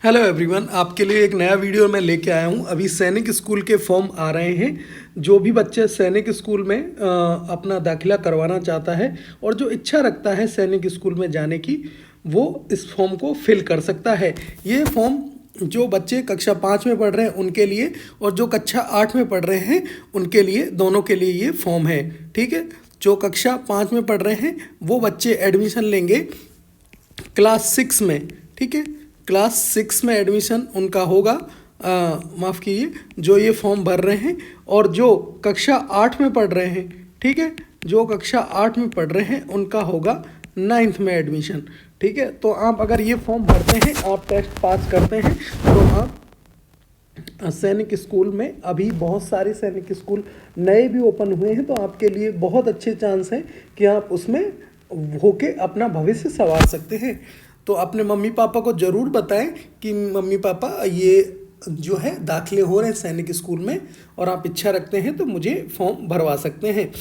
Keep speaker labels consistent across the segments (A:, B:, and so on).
A: Hello everyone, आपके लिए एक नया वीडियो मैं लेके आया हूँ। अभी सैनिक स्कूल के फॉर्म आ रहे हैं। जो भी बच्चे सैनिक स्कूल में अपना दाखिला करवाना चाहता है और जो इच्छा रखता है सैनिक स्कूल में जाने की, वो इस फॉर्म को फिल कर सकता है। ये फॉर्म जो बच्चे कक्षा 5 में पढ़ रहे हैं उनके लिए और जो कक्षा 8 में पढ़ रहे हैं उनके लिए, दोनों के लिए ये फॉर्म है। ठीक है, जो कक्षा 5 में पढ़ रहे हैं वो बच्चे एडमिशन लेंगे क्लास 6 में। ठीक है, क्लास 6 में एडमिशन उनका होगा। माफ़ कीजिए, जो ये फॉर्म भर रहे हैं और जो कक्षा 8 में पढ़ रहे हैं, ठीक है, जो कक्षा 8 में पढ़ रहे हैं उनका होगा 9th में एडमिशन। ठीक है, तो आप अगर ये फॉर्म भरते हैं, आप टेस्ट पास करते हैं, तो आप सैनिक स्कूल में, अभी बहुत सारे सैनिक स्कूल नए भी ओपन हुए हैं, तो आपके लिए बहुत अच्छे चांस हैं कि आप उसमें होके अपना भविष्य संवार सकते हैं। तो अपने मम्मी पापा को ज़रूर बताएं कि मम्मी पापा ये जो है दाखिले हो रहे हैं सैनिक स्कूल में और आप इच्छा रखते हैं तो मुझे फॉर्म भरवा सकते हैं।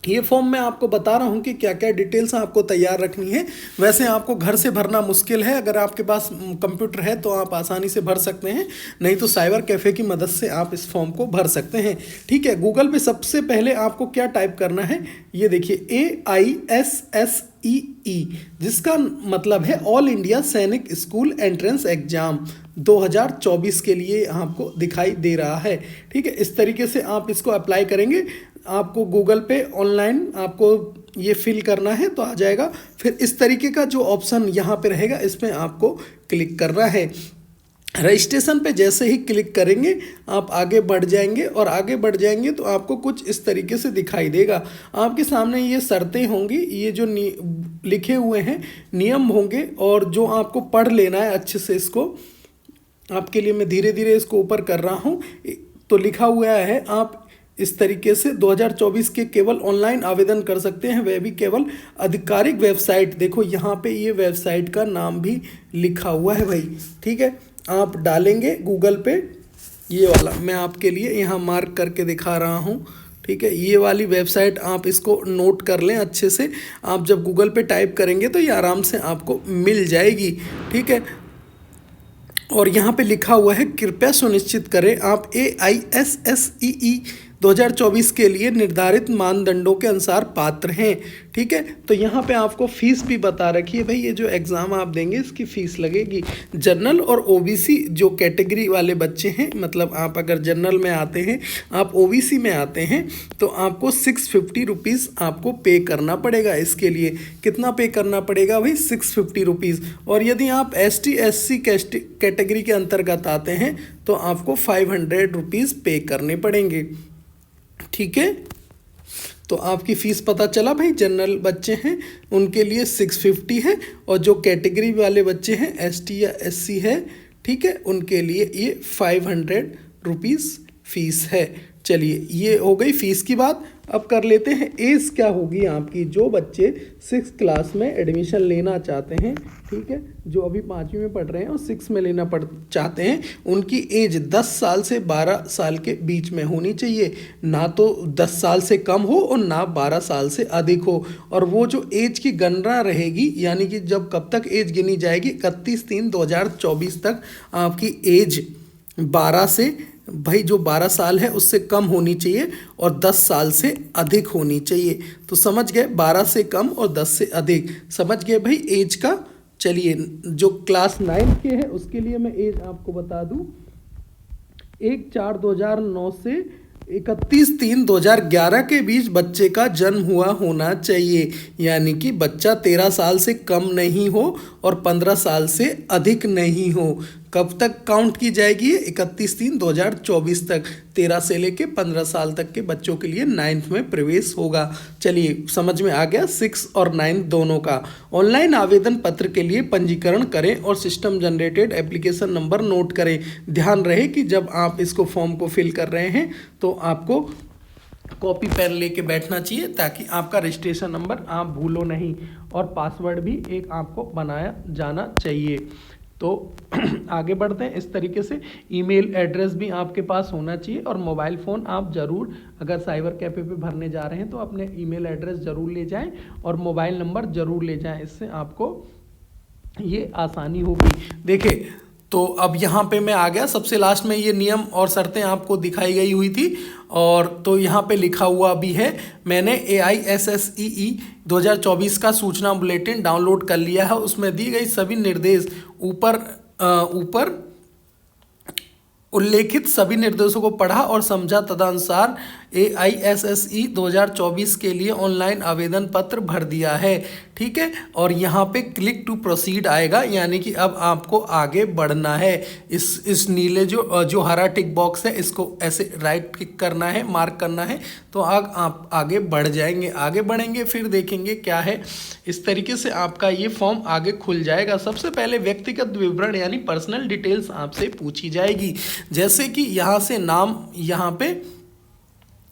A: ये फॉर्म मैं आपको बता रहा हूँ कि क्या क्या डिटेल्स आपको तैयार रखनी है। वैसे आपको घर से भरना मुश्किल है, अगर आपके पास कंप्यूटर है तो आप आसानी से भर सकते हैं, नहीं तो साइबर कैफ़े की मदद से आप इस फॉर्म को भर सकते हैं। ठीक है, गूगल पे सबसे पहले आपको क्या टाइप करना है, ये देखिए AISSEE, जिसका मतलब है ऑल इंडिया सैनिक स्कूल एंट्रेंस एग्जाम 2024 के लिए आपको दिखाई दे रहा है। ठीक है, इस तरीके से आप इसको अप्लाई करेंगे। आपको गूगल पे ऑनलाइन आपको ये फिल करना है तो आ जाएगा। फिर इस तरीके का जो ऑप्शन यहाँ पे रहेगा, इसमें आपको क्लिक करना है। रजिस्ट्रेशन पे जैसे ही क्लिक करेंगे आप आगे बढ़ जाएंगे और आगे बढ़ जाएंगे तो आपको कुछ इस तरीके से दिखाई देगा। आपके सामने ये शर्तें होंगी, ये जो लिखे हुए हैं नियम होंगे, और जो आपको पढ़ लेना है अच्छे से। इसको आपके लिए मैं धीरे धीरे इसको ऊपर कर रहा हूँ। तो लिखा हुआ है आप इस तरीके से 2024 के केवल ऑनलाइन आवेदन कर सकते हैं, वह भी केवल आधिकारिक वेबसाइट। देखो यहाँ पे ये वेबसाइट का नाम भी लिखा हुआ है भाई। ठीक है, आप डालेंगे गूगल पे, ये वाला मैं आपके लिए यहाँ मार्क करके दिखा रहा हूँ। ठीक है, ये वाली वेबसाइट आप इसको नोट कर लें अच्छे से। आप जब गूगल पे टाइप करेंगे तो ये आराम से आपको मिल जाएगी। ठीक है, और यहाँ पे लिखा हुआ है कृपया सुनिश्चित करें आप AISSEE 2024 के लिए निर्धारित मानदंडों के अनुसार पात्र हैं। ठीक है, तो यहाँ पे आपको फीस भी बता रखी है भाई। ये जो एग्ज़ाम आप देंगे इसकी फ़ीस लगेगी। जनरल और OBC जो कैटेगरी वाले बच्चे हैं, मतलब आप अगर जनरल में आते हैं, आप OBC में आते हैं, तो आपको 650 रुपीज़ आपको पे करना पड़ेगा। इसके लिए कितना पे करना पड़ेगा भाई? 650 रुपीज़। और यदि आप ST SC कैटेगरी के अंतर्गत आते हैं तो आपको 500 रुपीज़ पे करने पड़ेंगे। ठीक है, तो आपकी फ़ीस पता चला भाई। जनरल बच्चे हैं उनके लिए 650 है, और जो कैटेगरी वाले बच्चे हैं ST या SC है, ठीक है, उनके लिए ये 500 रुपीज़ फ़ीस है। चलिए, ये हो गई फ़ीस की बात। अब कर लेते हैं एज क्या होगी आपकी। जो बच्चे 6 क्लास में एडमिशन लेना चाहते हैं, ठीक है, जो अभी 5वीं में पढ़ रहे हैं और 6 में लेना चाहते हैं, उनकी एज 10 साल से 12 साल के बीच में होनी चाहिए। ना तो 10 साल से कम हो और ना 12 साल से अधिक हो। और वो जो एज की गणना रहेगी, यानी कि जब कब तक एज गिनी जाएगी, 31/3/2024 तक आपकी एज 12 से, भाई जो 12 साल है उससे कम होनी चाहिए और 10 साल से अधिक होनी चाहिए। तो समझ गए, 12 से कम और 10 से अधिक, समझ गए भाई एज का। चलिए, जो क्लास 9 के हैं उसके लिए मैं एज आपको बता दूं, 1/4/2009 से 31/3/2011 के बीच बच्चे का जन्म हुआ होना चाहिए। यानी कि बच्चा 13 साल से कम नहीं हो और 15 साल से अधिक नहीं हो। कब तक काउंट की जाएगी? 31/3/2024 तक। 13 से लेके 15 साल तक के बच्चों के लिए 9th में प्रवेश होगा। चलिए, समझ में आ गया 6 और 9 दोनों का। ऑनलाइन आवेदन पत्र के लिए पंजीकरण करें और system generated application number note करें। ध्यान रहे कि जब आप इसको फॉर्म को फिल कर रहे हैं तो आपको कॉपी पेन लेके बैठना चाहिए, ताकि आपका रजिस्ट्रेशन नंबर आप भूलो नहीं, और पासवर्ड भी एक आपको बनाया जाना चाहिए। तो आगे बढ़ते हैं। इस तरीके से ईमेल एड्रेस भी आपके पास होना चाहिए, और मोबाइल फ़ोन आप ज़रूर, अगर साइबर कैफ़े पे भरने जा रहे हैं तो अपने ईमेल एड्रेस ज़रूर ले जाएं और मोबाइल नंबर ज़रूर ले जाएं। इससे आपको ये आसानी होगी। देखिए, तो अब यहाँ पे मैं आ गया, सबसे लास्ट में ये नियम और शर्तें आपको दिखाई गई हुई थी। और तो यहाँ पे लिखा हुआ भी है, मैंने AISSEE 2024 का सूचना बुलेटिन डाउनलोड कर लिया है। उसमें दी गई सभी निर्देश ऊपर उल्लेखित सभी निर्देशों को पढ़ा और समझा, तदनुसार AISSE 2024 के लिए ऑनलाइन आवेदन पत्र भर दिया है। ठीक है, और यहाँ पे क्लिक टू प्रोसीड आएगा, यानी कि अब आपको आगे बढ़ना है। इस नीले जो हरा टिक बॉक्स है, इसको ऐसे राइट क्लिक करना है, मार्क करना है, तो आप आगे बढ़ जाएंगे। आगे बढ़ेंगे फिर देखेंगे क्या है। इस तरीके से आपका ये फॉर्म आगे खुल जाएगा। सबसे पहले व्यक्तिगत विवरण यानी पर्सनल डिटेल्स आपसे पूछी जाएगी, जैसे कि यहाँ से नाम, यहाँ पे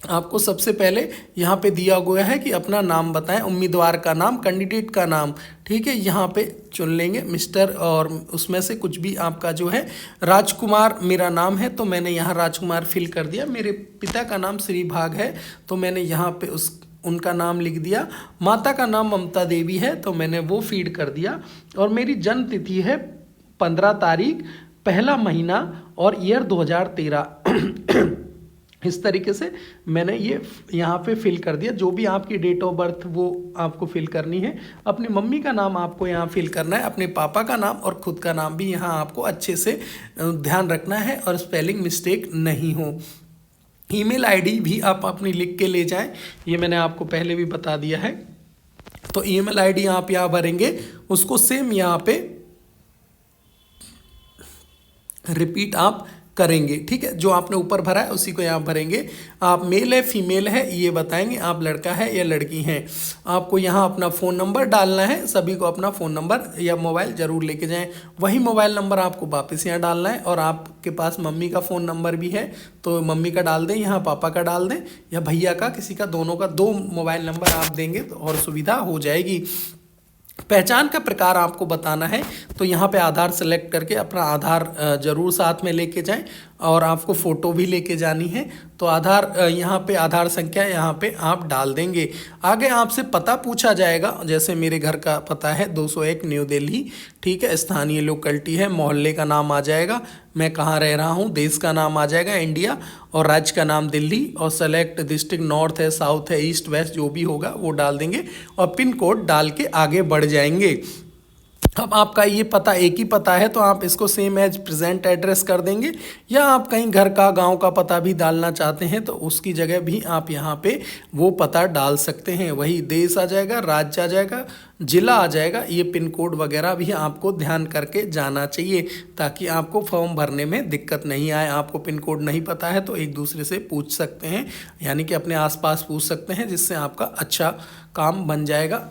A: आपको सबसे पहले यहाँ पे दिया गया है कि अपना नाम बताएं, उम्मीदवार का नाम, कैंडिडेट का नाम। ठीक है, यहाँ पे चुन लेंगे मिस्टर, और उसमें से कुछ भी आपका जो है, राजकुमार मेरा नाम है तो मैंने यहाँ राजकुमार फिल कर दिया। मेरे पिता का नाम श्रीभाग है तो मैंने यहाँ पे उनका नाम लिख दिया। माता का नाम ममता देवी है तो मैंने वो फीड कर दिया। और मेरी जन्म तिथि है 15 तारीख पहला महीना और ईयर 2013। इस तरीके से मैंने ये यहाँ पे फिल कर दिया। जो भी आपकी डेट ऑफ बर्थ वो आपको फिल करनी है। अपनी मम्मी का नाम आपको यहाँ फिल करना है, अपने पापा का नाम और खुद का नाम भी यहाँ आपको अच्छे से ध्यान रखना है और स्पेलिंग मिस्टेक नहीं हो। ईमेल आईडी भी आप अपनी लिख के ले जाएं, ये मैंने आपको पहले भी बता दिया है। तो ईमेल आईडी आप यहाँ भरेंगे, उसको सेम यहाँ पे रिपीट आप करेंगे। ठीक है, जो आपने ऊपर भरा है उसी को यहाँ भरेंगे। आप मेल है फीमेल है ये बताएंगे, आप लड़का है या लड़की हैं। आपको यहाँ अपना फ़ोन नंबर डालना है, सभी को अपना फ़ोन नंबर या मोबाइल ज़रूर लेके जाएं। वही मोबाइल नंबर आपको वापस यहाँ डालना है। और आपके पास मम्मी का फ़ोन नंबर भी है तो मम्मी का डाल दें, यहाँ पापा का डाल दें, या भैया का, किसी का, दोनों का 2 मोबाइल नंबर आप देंगे तो और सुविधा हो जाएगी। पहचान का प्रकार आपको बताना है, तो यहाँ पे आधार सेलेक्ट करके अपना आधार जरूर साथ में लेके जाएं और आपको फ़ोटो भी लेके जानी है। तो आधार यहाँ पे आधार संख्या यहाँ पे आप डाल देंगे। आगे आपसे पता पूछा जाएगा, जैसे मेरे घर का पता है 201 न्यू दिल्ली। ठीक है, स्थानीय लोकेलिटी है, मोहल्ले का नाम आ जाएगा, मैं कहाँ रह रहा हूँ, देश का नाम आ जाएगा इंडिया, और राज्य का नाम दिल्ली, और सेलेक्ट डिस्ट्रिक्ट नॉर्थ है, साउथ है, ईस्ट वेस्ट जो भी होगा वो डाल देंगे और पिन कोड डाल के आगे बढ़ जाएंगे। अब आपका ये पता एक ही पता है तो आप इसको सेम एज प्रेजेंट एड्रेस कर देंगे, या आप कहीं घर का गांव का पता भी डालना चाहते हैं तो उसकी जगह भी आप यहाँ पे वो पता डाल सकते हैं। वही देश आ जाएगा, राज्य आ जाएगा, जिला आ जाएगा, ये पिन कोड वगैरह भी आपको ध्यान करके जाना चाहिए ताकि आपको फॉर्म भरने में दिक्कत नहीं आए। आपको पिन कोड नहीं पता है तो एक दूसरे से पूछ सकते हैं, यानी कि अपने आसपास पूछ सकते हैं, जिससे आपका अच्छा काम बन जाएगा।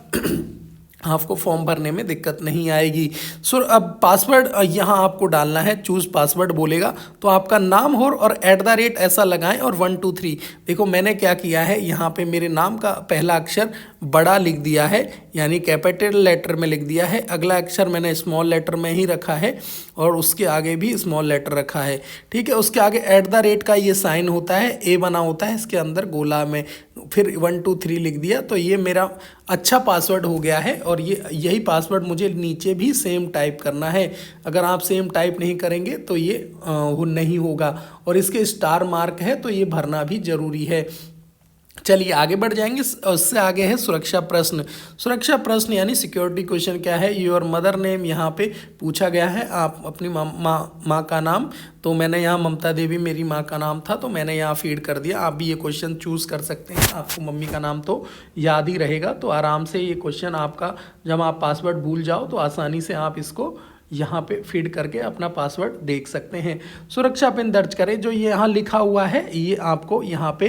A: आपको फॉर्म भरने में दिक्कत नहीं आएगी। सो अब पासवर्ड यहाँ आपको डालना है, चूज़ पासवर्ड बोलेगा तो आपका नाम हो और @ ऐसा लगाएं और 1 2 3। देखो मैंने क्या किया है, यहाँ पे मेरे नाम का पहला अक्षर बड़ा लिख दिया है, यानी कैपिटल लेटर में लिख दिया है। अगला अक्षर मैंने स्मॉल लेटर में ही रखा है और उसके आगे भी स्मॉल लेटर रखा है। ठीक है, उसके आगे @ का ये साइन होता है, ए बना होता है इसके अंदर गोला में, फिर 1 2 3 लिख दिया। तो ये मेरा अच्छा पासवर्ड हो गया है और यही पासवर्ड मुझे नीचे भी सेम टाइप करना है। अगर आप सेम टाइप नहीं करेंगे तो ये नहीं होगा। और इसके स्टार मार्क है तो ये भरना भी ज़रूरी है। चलिए आगे बढ़ जाएंगे। उससे आगे है सुरक्षा प्रश्न। सुरक्षा प्रश्न यानी सिक्योरिटी क्वेश्चन क्या है, योर मदर नेम यहाँ पे पूछा गया है। आप अपनी माँ का नाम, तो मैंने यहाँ ममता देवी मेरी माँ का नाम था तो मैंने यहाँ फीड कर दिया। आप भी ये क्वेश्चन चूज़ कर सकते हैं, आपको मम्मी का नाम तो याद ही रहेगा तो आराम से ये क्वेश्चन आपका, जब आप पासवर्ड भूल जाओ तो आसानी से आप इसको यहाँ पे फीड करके अपना पासवर्ड देख सकते हैं। सुरक्षा पिन दर्ज करें, जो ये यहाँ लिखा हुआ है ये आपको यहाँ पे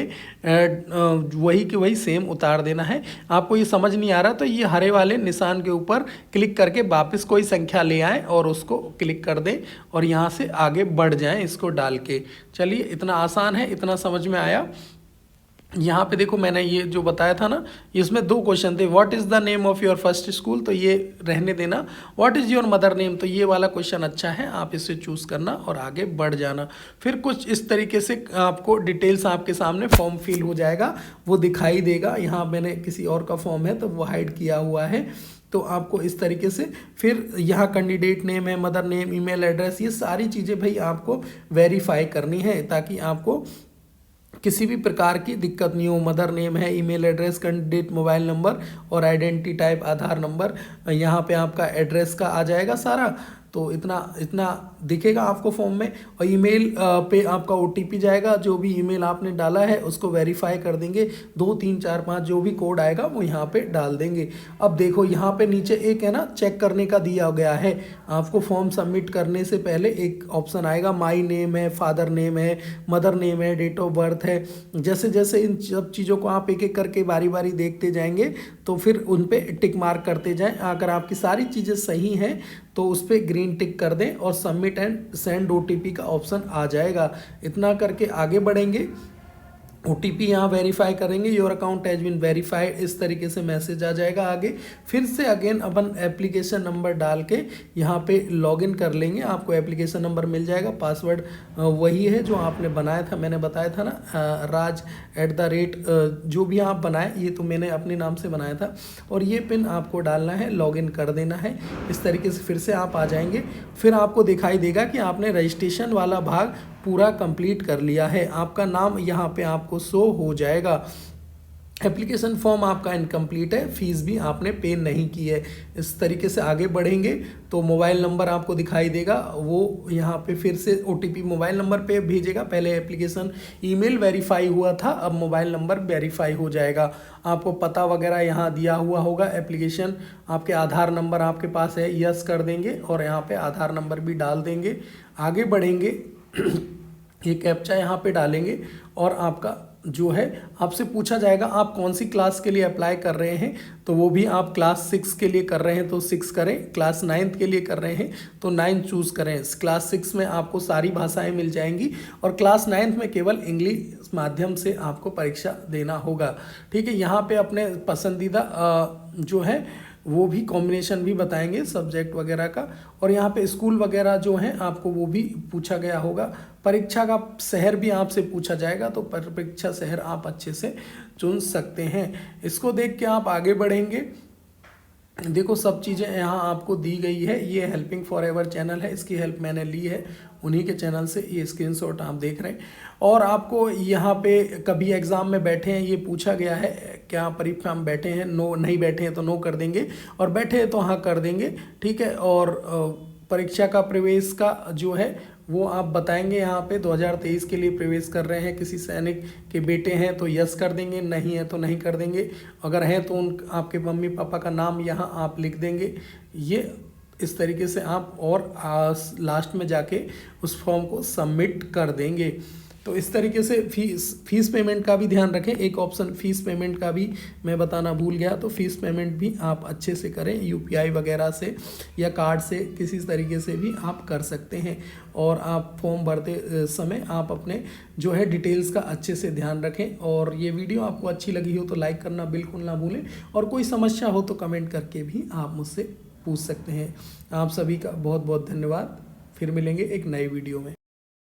A: वही की वही सेम उतार देना है। आपको ये समझ नहीं आ रहा तो ये हरे वाले निशान के ऊपर क्लिक करके वापस कोई संख्या ले आएँ और उसको क्लिक कर दें और यहाँ से आगे बढ़ जाएं इसको डाल के। चलिए इतना आसान है, इतना समझ में आया। यहाँ पे देखो मैंने ये जो बताया था ना, इसमें 2 क्वेश्चन थे। What is the name of your first school, तो ये रहने देना। What is your mother name, तो ये वाला क्वेश्चन अच्छा है, आप इससे चूज़ करना और आगे बढ़ जाना। फिर कुछ इस तरीके से आपको डिटेल्स आपके सामने फॉर्म फिल हो जाएगा, वो दिखाई देगा। यहाँ मैंने किसी और का फॉर्म है तो वो हाइड किया हुआ है। तो आपको इस तरीके से फिर यहाँ कैंडिडेट नेम है, मदर नेम, ईमेल एड्रेस, ये सारी चीज़ें भाई आपको वेरीफाई करनी है ताकि आपको किसी भी प्रकार की दिक्कत नहीं हो। मदर नेम है, email address, candidate mobile number और आइडेंटिटी टाइप आधार नंबर, यहाँ पे आपका एड्रेस का आ जाएगा सारा। तो इतना इतना दिखेगा आपको फॉर्म में। और ईमेल पे आपका ओटीपी जाएगा, जो भी ईमेल आपने डाला है उसको वेरीफाई कर देंगे, 2 3 4 5 जो भी कोड आएगा वो यहाँ पे डाल देंगे। अब देखो यहाँ पे नीचे एक है ना चेक करने का दिया गया है, आपको फॉर्म सबमिट करने से पहले एक ऑप्शन आएगा, माई नेम है, फादर नेम है, मदर नेम है, डेट ऑफ बर्थ है। जैसे जैसे इन सब चीज़ों को आप एक एक करके बारी बारी देखते जाएंगे तो फिर उन पे टिक मार्क करते जाएं। अगर आपकी सारी चीज़ें सही हैं तो उस पर ग्रीन टिक कर दें और सबमिट एंड सेंड ओटीपी का ऑप्शन आ जाएगा। इतना करके आगे बढ़ेंगे, ओटीपी यहाँ वेरीफाई करेंगे, your account has been verified, इस तरीके से मैसेज आ जाएगा। आगे फिर से अगेन अपन एप्लीकेशन नंबर डाल के यहाँ पे लॉगिन कर लेंगे, आपको एप्लीकेशन नंबर मिल जाएगा। पासवर्ड वही है जो आपने बनाया था, मैंने बताया था ना raj@, जो भी आप बनाए, ये तो मैंने अपने नाम से बनाया था। और ये पिन आपको डालना है, लॉगिन कर देना है। इस तरीके से फिर से आप आ जाएंगे, फिर आपको दिखाई देगा कि आपने रजिस्ट्रेशन वाला भाग पूरा कंप्लीट कर लिया है, आपका नाम यहाँ पे आपको शो हो जाएगा। एप्लीकेशन फॉर्म आपका इनकम्प्लीट है, फीस भी आपने पे नहीं की है। इस तरीके से आगे बढ़ेंगे तो मोबाइल नंबर आपको दिखाई देगा, वो यहाँ पे फिर से ओटीपी मोबाइल नंबर पे भेजेगा। पहले एप्लीकेशन ईमेल वेरीफाई हुआ था, अब मोबाइल नंबर वेरीफाई हो जाएगा। आपको पता वगैरह यहाँ दिया हुआ होगा, एप्लीकेशन आपके आधार नंबर आपके पास है, यस कर देंगे और यहाँ पे आधार नंबर भी डाल देंगे। आगे बढ़ेंगे, ये कैप्चा यहाँ पे डालेंगे और आपका जो है आपसे पूछा जाएगा आप कौन सी क्लास के लिए अप्लाई कर रहे हैं, तो वो भी आप क्लास 6 के लिए कर रहे हैं तो 6 करें, क्लास 9th के लिए कर रहे हैं तो 9 चूज़ करें। क्लास 6 में आपको सारी भाषाएं मिल जाएंगी और क्लास 9th में केवल इंग्लिश माध्यम से आपको परीक्षा देना होगा। ठीक है, यहाँ पे अपने पसंदीदा जो है वो भी कॉम्बिनेशन भी बताएंगे सब्जेक्ट वगैरह का। और यहाँ पे स्कूल वगैरह जो हैं आपको वो भी पूछा गया होगा। परीक्षा का शहर भी आपसे पूछा जाएगा, तो परीक्षा शहर आप अच्छे से चुन सकते हैं। इसको देख के आप आगे बढ़ेंगे। देखो सब चीज़ें यहाँ आपको दी गई है। ये हेल्पिंग फॉरएवर चैनल है, इसकी हेल्प मैंने ली है उन्हीं के चैनल से, ये स्क्रीनशॉट आप देख रहे हैं। और आपको यहाँ पे कभी एग्ज़ाम में बैठे हैं ये पूछा गया है, क्या परीक्षा में बैठे हैं, नो, नहीं बैठे हैं तो नो कर देंगे, और बैठे हैं तो हाँ कर देंगे। ठीक है, और परीक्षा का प्रवेश का जो है वो आप बताएंगे। यहाँ पे 2023 के लिए प्रवेश कर रहे हैं, किसी सैनिक के बेटे हैं तो यस कर देंगे, नहीं है तो नहीं कर देंगे, अगर हैं तो उन आपके मम्मी पापा का नाम यहाँ आप लिख देंगे। ये इस तरीके से आप और लास्ट में जाके उस फॉर्म को सबमिट कर देंगे। तो इस तरीके से फीस पेमेंट का भी ध्यान रखें। एक ऑप्शन फीस पेमेंट का भी मैं बताना भूल गया, तो फीस पेमेंट भी आप अच्छे से करें, यूपीआई वगैरह से या कार्ड से, किसी तरीके से भी आप कर सकते हैं। और आप फॉर्म भरते समय आप अपने जो है डिटेल्स का अच्छे से ध्यान रखें। और ये वीडियो आपको अच्छी लगी हो तो लाइक करना बिल्कुल ना भूलें, और कोई समस्या हो तो कमेंट करके भी आप मुझसे पूछ सकते हैं। आप सभी का बहुत बहुत धन्यवाद। फिर मिलेंगे एक नए वीडियो में।